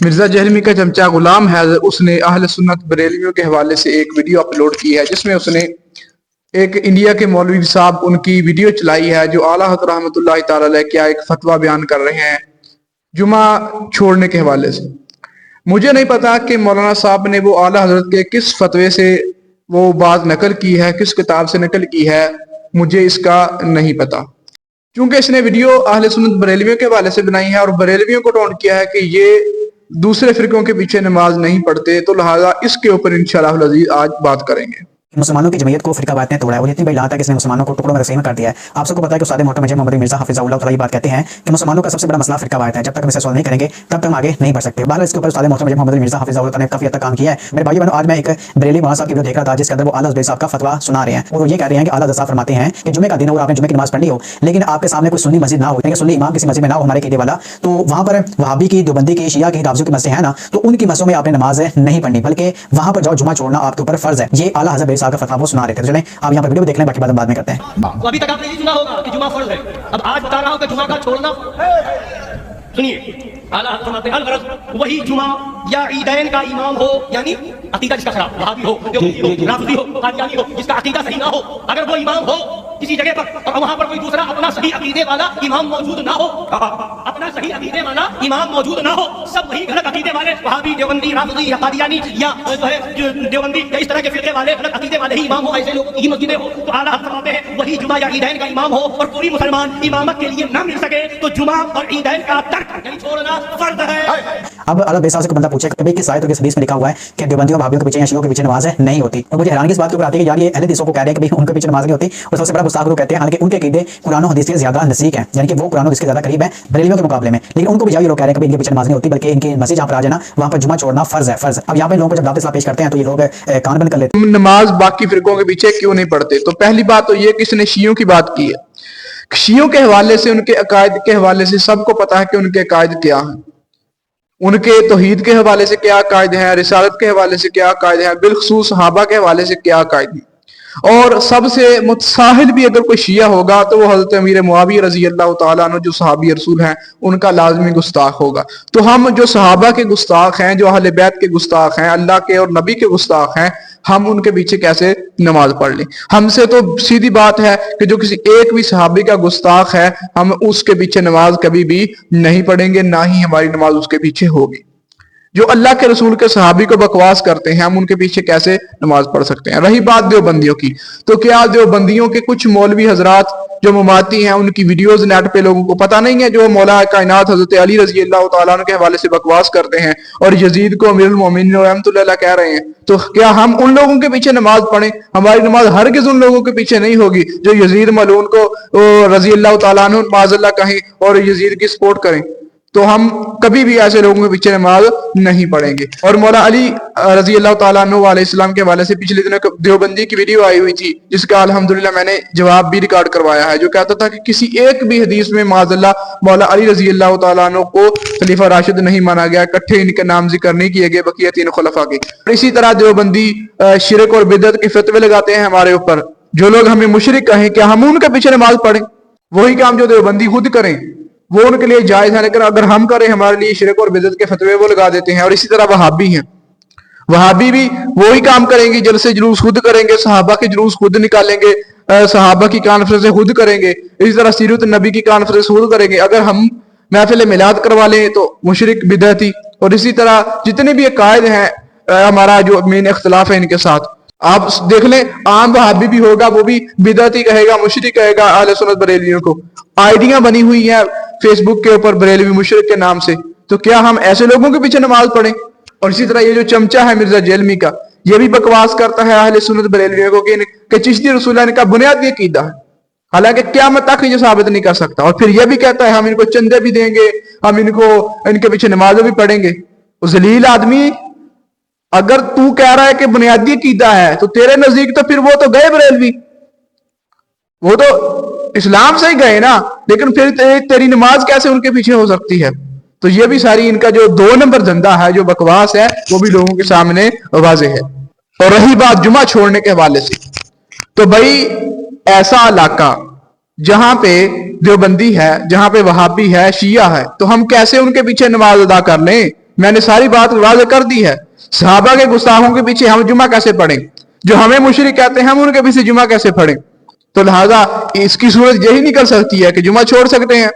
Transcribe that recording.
مرزا جہلمی کا چمچہ غلام حیدر اس نے اہل سنت بریلویوں کے حوالے سے ایک ویڈیو اپلوڈ کی ہے، جس میں اس نے ایک انڈیا کے مولوی صاحب ان کی ویڈیو چلائی ہے جو اعلیٰ حضرت رحمۃ اللہ تعالی علیہ کیا ایک فتویٰ بیان کر رہے ہیں جمعہ چھوڑنے کے حوالے سے۔ مجھے نہیں پتا کہ مولانا صاحب نے وہ اعلیٰ حضرت کے کس فتوے سے وہ بات نقل کی ہے، کس کتاب سے نقل کی ہے، مجھے اس کا نہیں پتا، چونکہ اس نے ویڈیو اہل سنت بریلویوں کے حوالے سے بنائی ہے اور بریلویوں کو ٹونٹ کیا ہے کہ یہ دوسرے فرقوں کے پیچھے نماز نہیں پڑھتے، تو لہٰذا اس کے اوپر انشاءاللہ العزیز آج بات کریں گے۔ مسلمانوں کی جمعیت کو فرقہ وارانہ نے توڑا ہے اور اتنی بڑی لات ہے کہ اس نے مسلمانوں کو ٹکڑوں میں تقسیم کر دیا ہے۔ آپ سب کو پتہ ہے کہ استاد محترم محمد مرزا حفظہ اللہ تعالی یہ بات کہتے ہیں کہ مسلمانوں کا سب سے بڑا مسئلہ فرقہ وارانہ ہے، جب تک ہم اسے سولو نہیں کریں گے تب تک ہم آگے نہیں بڑھ سکتے۔ بہرحال اس کے اوپر استاد محترم محمد مرزا حفظہ اللہ تعالی نے کافی حد تک کام کیا ہے۔ میرے بھائیو بہنوں، آج میں ایک بریلی مولانا صاحب کی ویڈیو دیکھ رہا تھا جس کے اندر وہ اعلیٰ حضرت صاحب کا فتویٰ سنا رہے ہیں اور وہ یہ کہہ رہے ہیں کہ اعلیٰ حضرت صاحب فرماتے ہیں کہ جمعے کا دن ہو اور آپ نے جمعے کی نماز پڑھ لی ہو لیکن آپ کے سامنے کوئی سنی مسجد نہ ہو، یعنی سنی امام کسی مسجد میں نہ ہو ہمارے عقیدے والا، تو وہاں پر وہابی کی، دیوبندی کی، شیعہ کی، رافضیوں کی مسجد ہے نا، تو ان کی مسجدوں میں آپ نے نماز نہیں پڑھنی بلکہ وہاں پر جاؤ، جمعہ چھوڑنا آپ کے اوپر فرض ہے۔ یہ اعلیٰ حضرت صاحب کا فتویٰ وہ سنا رہے تھے۔ چلیں آپ یہاں پر ویڈیو دیکھ لیں، باقی بات ہم بعد میں کرتے ہیں۔ تو ابھی تک آپ نے یہ سنا ہوگا کہ جمعہ فرض ہے، اب آج بتا رہا ہوں کہ جمعہ کا چھوڑنا، سنیے اعلیٰ حضرت فرماتے ہیں الغرض وہی جمعہ یا عیدین کا امام ہو، یعنی عقیدہ جس کا خراب، وہابی ہو، دیوبندی ہو، رافضی ہو، قادیانی ہو، جس کا عقیدہ صحیح نہ ہو، اگر وہ امام ہو کسی جگہ پر اور وہاں پر کوئی دوسرا اپنا صحیح عقیدے والا امام موجود نہ ہو، اپنا صحیح عقیدے والا امام موجود نہ ہو، سب وہی غلط عقیدے والے وہابی، دیوبندی، رافضی یا قادیانی یا جو ہے دیوبندی یا اس طرح کے فرقے والے غلط عقیدے والے ہی امام ہو، ایسے لوگوں کی مسجدیں ہو، تو اعلیٰ حضرت فرماتے ہیں وہی جمعہ یا عیدین کا امام ہو اور کوئی مسلمان امامت کے لیے نہ مل سکے تو جمعہ اور عیدین کا ترک یعنی چھوڑنا فرض ہے۔ اب اعلیٰ حضرت سے کوئی بندہ پوچھے کہ کس آیت اور کس حدیث میں لکھا ہوا ہے کہ دیوبندیوں بھابیوں کے پیچھے یا شیعوں کے پیچھے نماز نہیں ہوتی، اور مجھے حیرانی اس بات کے اوپر آتی ہے کہ یار یہ اہل حدیثوں کو کہہ رہے ہیں کہ ان کے پیچھے نماز نہیں ہوتی، اور سب سے بڑا گستاخ لوگ کہتے ہیں حالانکہ ان کے عقیدے قرآن و حدیث کے زیادہ نزدیک ہیں، یعنی کہ وہ قرآن و حدیث کے زیادہ قریب ہیں بریلویوں کے مقابلے میں، لیکن ان کو بھی جاؤ یہ لوگ کہہ رہے ہیں کہ ان کے پیچھے نماز نہیں ہوتی بلکہ ان کی مسجد جہاں پر آ جانا وہاں پر جمعہ چھوڑنا فرض ہے، فرض۔ اب یہاں پہ لوگوں کو جب دعوت اسلام پیش کرتے ہیں تو یہ لوگ کان بند کر لیتے ہیں۔ نماز باقی فرقوں کے پیچھے کیوں نہیں پڑھتے؟ تو پہلی بات تو یہ کس نے شیعوں کی بات کی ہے۔ شیعوں کے حوالے سے، ان کے عقائد کے حوالے سے سب کو پتا ہے کہ ان کے عقائد کیا ہیں، ان کے توحید کے حوالے سے کیا عقائد ہیں، رسالت کے حوالے سے کیا عقائد ہیں، بالخصوص صحابہ کے حوالے سے کیا عقائد ہیں، اور سب سے متساہل بھی اگر کوئی شیعہ ہوگا تو وہ حضرت امیر معاویہ رضی اللہ تعالیٰ عنہ جو صحابی رسول ہیں ان کا لازمی گستاخ ہوگا۔ تو ہم جو صحابہ کے گستاخ ہیں، جو اہل بیت کے گستاخ ہیں، اللہ کے اور نبی کے گستاخ ہیں، ہم ان کے پیچھے کیسے نماز پڑھ لیں؟ ہم سے تو سیدھی بات ہے کہ جو کسی ایک بھی صحابی کا گستاخ ہے ہم اس کے پیچھے نماز کبھی بھی نہیں پڑھیں گے، نہ ہی ہماری نماز اس کے پیچھے ہوگی۔ جو اللہ کے رسول کے صحابی کو بکواس کرتے ہیں ہم ان کے پیچھے کیسے نماز پڑھ سکتے ہیں؟ رہی بات دیوبندیوں کی، تو کیا دیوبندیوں کے کچھ مولوی حضرات جو مماتی ہیں ان کی ویڈیوز نیٹ پہ لوگوں کو پتہ نہیں ہے، جو مولا کائنات حضرت علی رضی اللہ تعالیٰ عنہ کے حوالے سے بکواس کرتے ہیں اور یزید کو امیر المومنین رحمۃ اللہ علیہ کہہ رہے ہیں، تو کیا ہم ان لوگوں کے پیچھے نماز پڑھیں؟ ہماری نماز ہرگز ان لوگوں کے پیچھے نہیں ہوگی جو یزید ملعون کو رضی اللہ تعالیٰ عنہ معاذ اللہ کہیں اور یزید کی سپورٹ کریں، تو ہم کبھی بھی ایسے لوگوں کے پیچھے نماز نہیں پڑھیں گے۔ اور مولا علی رضی اللہ تعالیٰ عنہ علیہ السلام کے حوالے سے پچھلے دنوں دیوبندی کی ویڈیو آئی ہوئی تھی جس کا الحمدللہ میں نے جواب بھی ریکارڈ کروایا ہے، جو کہتا تھا کہ کسی ایک بھی حدیث میں معاذ اللہ مولا علی رضی اللہ تعالیٰ عنہ کو خلیفہ راشد نہیں مانا گیا، اکٹھے ان کے نام ذکر نہیں کیے گئے بقیہ تین خلفاء کے۔ اور اسی طرح دیوبندی شرک اور بدعت کے فتوے لگاتے ہیں ہمارے اوپر، جو لوگ ہمیں مشرک کہیں کیا ہم ان کے پیچھے نماز پڑھیں؟ وہی کام جو دیوبندی خود کریں وہ ان کے لیے جائز ہے، لیکن اگر ہم کریں ہمارے لیے شرک اور بدعت کے فتوے وہ لگا دیتے ہیں۔ اور اسی طرح وہابی ہیں، وہابی بھی وہی کام کریں گے، جلسے جلوس خود کریں گے، صحابہ کے جلوس خود نکالیں گے، صحابہ کی کانفرنسیں خود کریں گے، اسی طرح سیرت النبی کی کانفرنس خود کریں گے۔ اگر ہم محفل میلاد کروا لیں تو مشرک بدعتی، اور اسی طرح جتنے بھی عقائد ہیں ہمارا جو مین اختلاف ہے ان کے ساتھ آپ دیکھ لیں، عام وہابی بھی ہوگا وہ بھی بدعتی کہے گا، مشرک کہے گا اہل سنت بریلویوں کو۔ آئیڈیاں بنی ہوئی ہیں فیس بک کے اوپر بریلوی مشرک کے نام سے، تو کیا ہم ایسے لوگوں کے پیچھے نماز پڑھیں؟ اور اسی طرح یہ جو چمچہ ہے مرزا جہلمی کا، یہ بھی بکواس کرتا ہے اہل سنت بریلویوں کو کہ چشتی رسول اللہ کا بنیادی عقیدہ ہے، حالانکہ قیامت تک یہ ثابت نہیں کر سکتا، اور پھر یہ بھی کہتا ہے ہم ان کو چندے بھی دیں گے، ہم ان کے پیچھے نمازیں بھی پڑھیں گے۔ ذلیل آدمی، اگر تو کہہ رہا ہے کہ بنیادی عقیدہ ہے تو تیرے نزدیک تو پھر وہ تو گئے بریلوی، وہ تو اسلام سے ہی گئے نا، لیکن پھر تیری نماز کیسے ان کے پیچھے ہو سکتی ہے؟ تو یہ بھی ساری ان کا جو 2 نمبر دھندا ہے، جو بکواس ہے، وہ بھی لوگوں کے سامنے واضح ہے۔ اور رہی بات جمعہ چھوڑنے کے حوالے سے، تو بھائی ایسا علاقہ جہاں پہ دیوبندی ہے، جہاں پہ وہابی ہے، شیعہ ہے، تو ہم کیسے ان کے پیچھے نماز ادا کر لیں؟ میں نے ساری بات واضح کر دی ہے. صحابہ کے گستاخوں کے پیچھے ہم جمعہ کیسے پڑھیں؟ جو ہمیں مشرک کہتے ہیں ہم ان کے پیچھے جمعہ کیسے پڑھیں؟ تو لہذا اس کی صورت یہی نکل سکتی ہے کہ جمعہ چھوڑ سکتے ہیں.